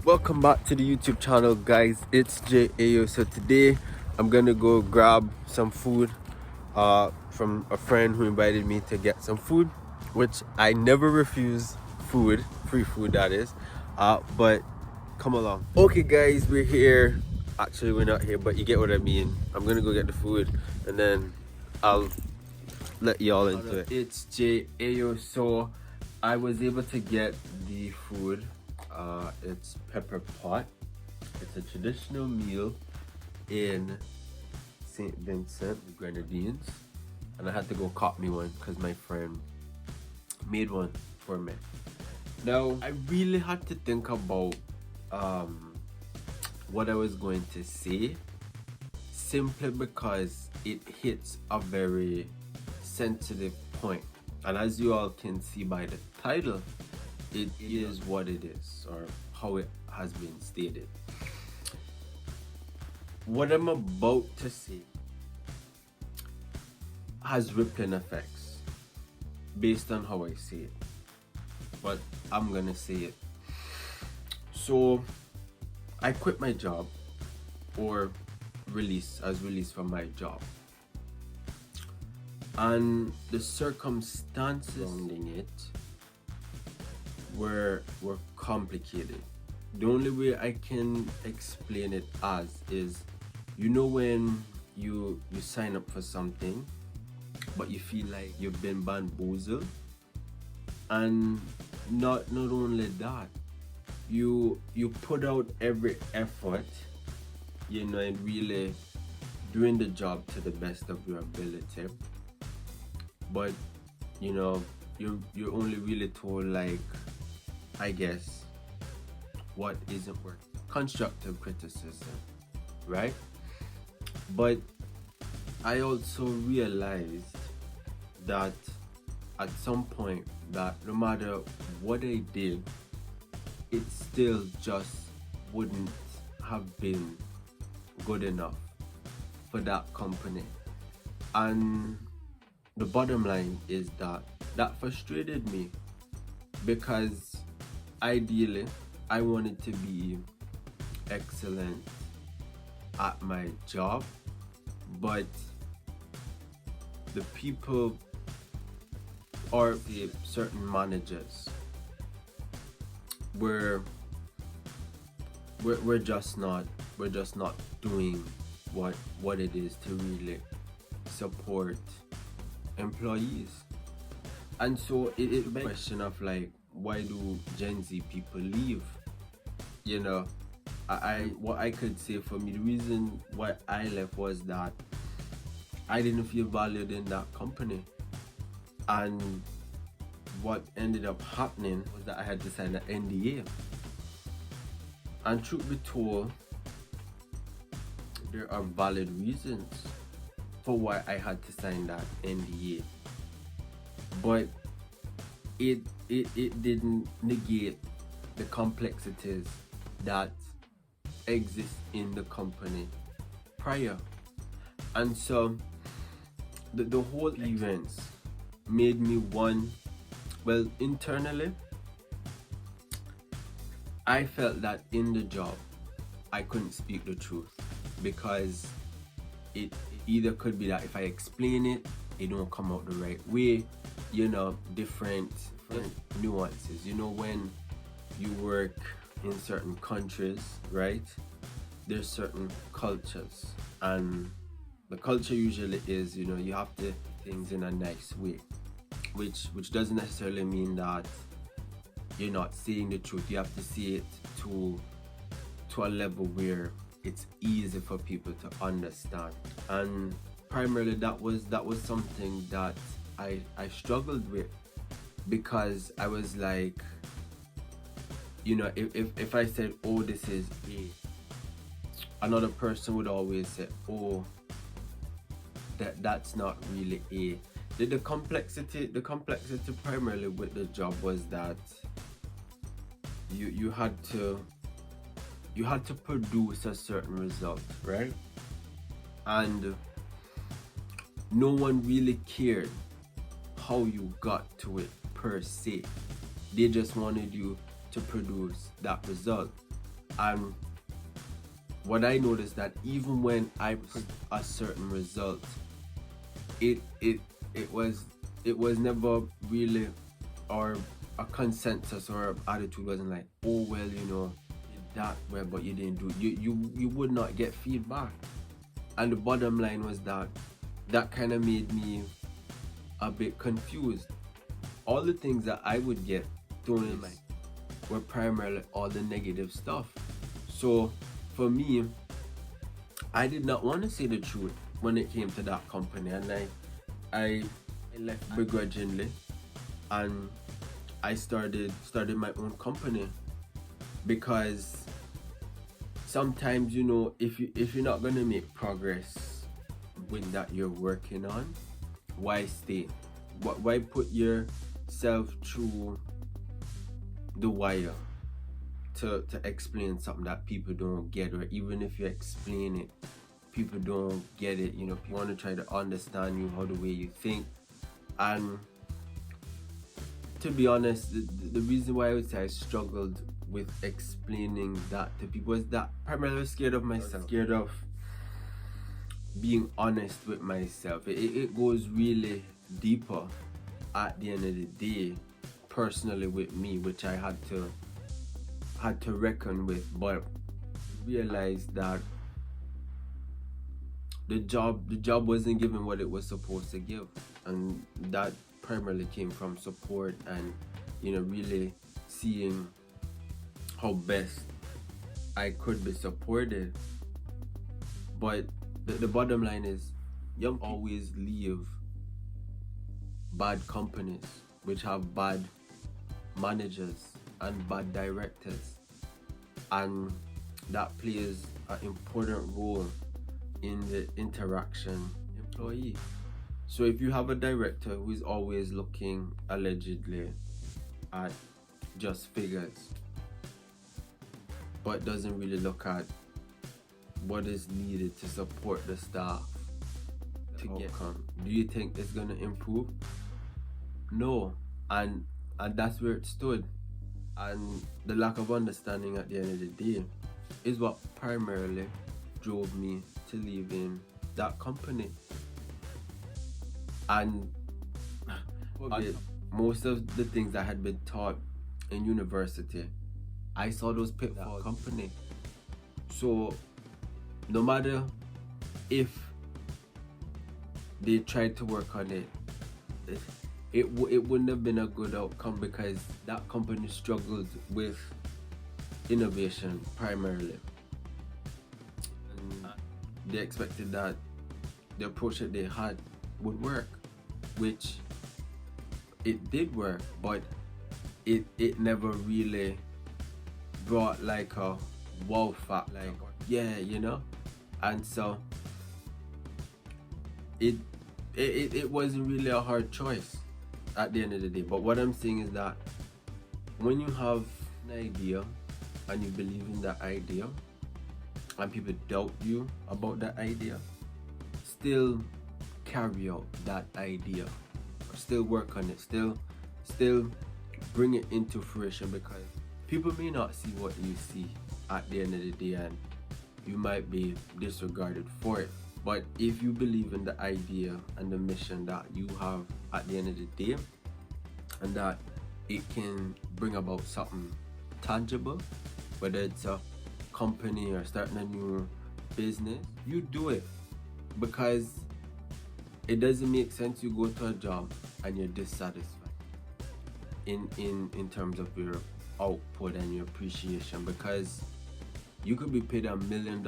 Welcome back to the YouTube channel, guys. It's Jay Ayyo. So today I'm gonna go grab some food from a friend who invited me to get some food, which I never refuse food, free food that is. But come along. Okay guys, we're here. Actually we're not here, but you get what I mean. I'm gonna go get the food and then I'll let y'all into it. It's Jay Ayyo. So I was able to get the food. It's pepper pot. It's a traditional meal in St. Vincent, the Grenadines, and I had to go cop me one because my friend made one for me. Now I really had to think about what I was going to say, simply because it hits a very sensitive point, and as you all can see by the title, it is what it is, or how it has been stated. What I'm about to say has rippling effects based on how I say it, but I'm gonna say it. So I quit my job, or released from my job, and the circumstances surrounding it were complicated. The only way I can explain it as is, you know, when you sign up for something but you feel like you've been bamboozled, and not only that, you put out every effort, you know, and really doing the job to the best of your ability, but you know, you're only really told, like, I guess, what isn't working. Constructive criticism, right? But I also realized that at some point, that no matter what I did, it still just wouldn't have been good enough for that company. And the bottom line is that frustrated me, because ideally I wanted to be excellent at my job, but the people, or the certain managers, we're just not doing what it is to really support employees. And so it begs the question of, like, why do Gen Z people leave? You know, what I could say, for me, the reason why I left was that I didn't feel valued in that company. And what ended up happening was that I had to sign an NDA. And truth be told, there are valid reasons for why I had to sign that NDA. But it didn't negate the complexities that exist in the company prior. And so the whole events made me internally, I felt that in the job I couldn't speak the truth, because it either could be that if I explain it, it don't come out the right way, you know, different nuances. You know, when you work in certain countries, right, there's certain cultures, and the culture usually is, you know, you have to do things in a nice way, which doesn't necessarily mean that you're not saying the truth. You have to say it to a level where it's easy for people to understand. And primarily that was something that I struggled with, because I was like, you know, if I said, oh, this is A, another person would always say, oh, that's not really A. The complexity primarily with the job was that you had to produce a certain result, right? And no one really cared how you got to it per se. They just wanted you to produce that result. And what I noticed that even when I put a certain result, it was never really, or a consensus or attitude wasn't like, oh well, you know, you did that well but you didn't do it. You would not get feedback. And the bottom line was that kind of made me a bit confused. All the things that I would get thrown in my were primarily all the negative stuff. So for me, I did not want to say the truth when it came to that company, and I left begrudgingly, and I started my own company, because sometimes, you know, if you're not gonna make progress with that you're working on, why stay? Why put yourself through the wire to explain something that people don't get, or even if you explain it, people don't get it. You know, people want to try to understand you, how the way you think. And to be honest, the reason why I would say I struggled with explaining that to people is that primarily I was scared of myself, scared of being honest with myself. It goes really deeper at the end of the day, personally with me, which I had to reckon with, but realized that the job wasn't giving what it was supposed to give, and that primarily came from support and, you know, really seeing how best I could be supported. But the bottom line is, young people always leave bad companies which have bad managers and bad directors, and that plays an important role in the interaction employee. So if you have a director who is always looking allegedly at just figures but doesn't really look at what is needed to support the staff to get outcome, do you think it's going to improve? No. And that's where it stood. And the lack of understanding at the end of the day is what primarily drove me to leaving that company. And most of the things I had been taught in university, I saw those pitfalls in that company. So no matter if they tried to work on it, it wouldn't have been a good outcome, because that company struggled with innovation primarily, and they expected that the approach that they had would work, which it did work, but it never really brought like a wow fact, like, yeah, you know. And so it wasn't really a hard choice at the end of the day. But what I'm saying is that when you have an idea and you believe in that idea and people doubt you about that idea, still carry out that idea, or still work on it, still bring it into fruition, because people may not see what you see at the end of the day, and you might be disregarded for it. But if you believe in the idea and the mission that you have at the end of the day, and that it can bring about something tangible, whether it's a company or starting a new business, you do it. Because it doesn't make sense you go to a job and you're dissatisfied in terms of your output and your appreciation, because you could be paid $1 million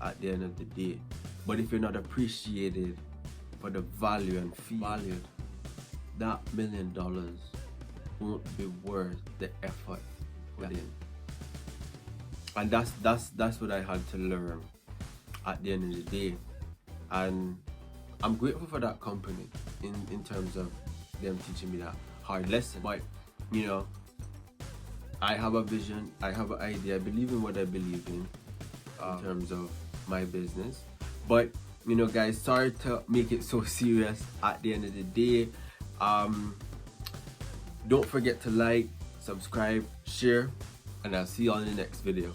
at the end of the day, but if you're not appreciated for the value and feel valued, that $1 million won't be worth the effort put in. And that's what I had to learn at the end of the day. And I'm grateful for that company in terms of them teaching me that hard lesson. But you know, I have a vision, I have an idea, I believe in what I believe in terms of my business. But you know, guys, sorry to make it so serious at the end of the day. Don't forget to like, subscribe, share, and I'll see you on the next video.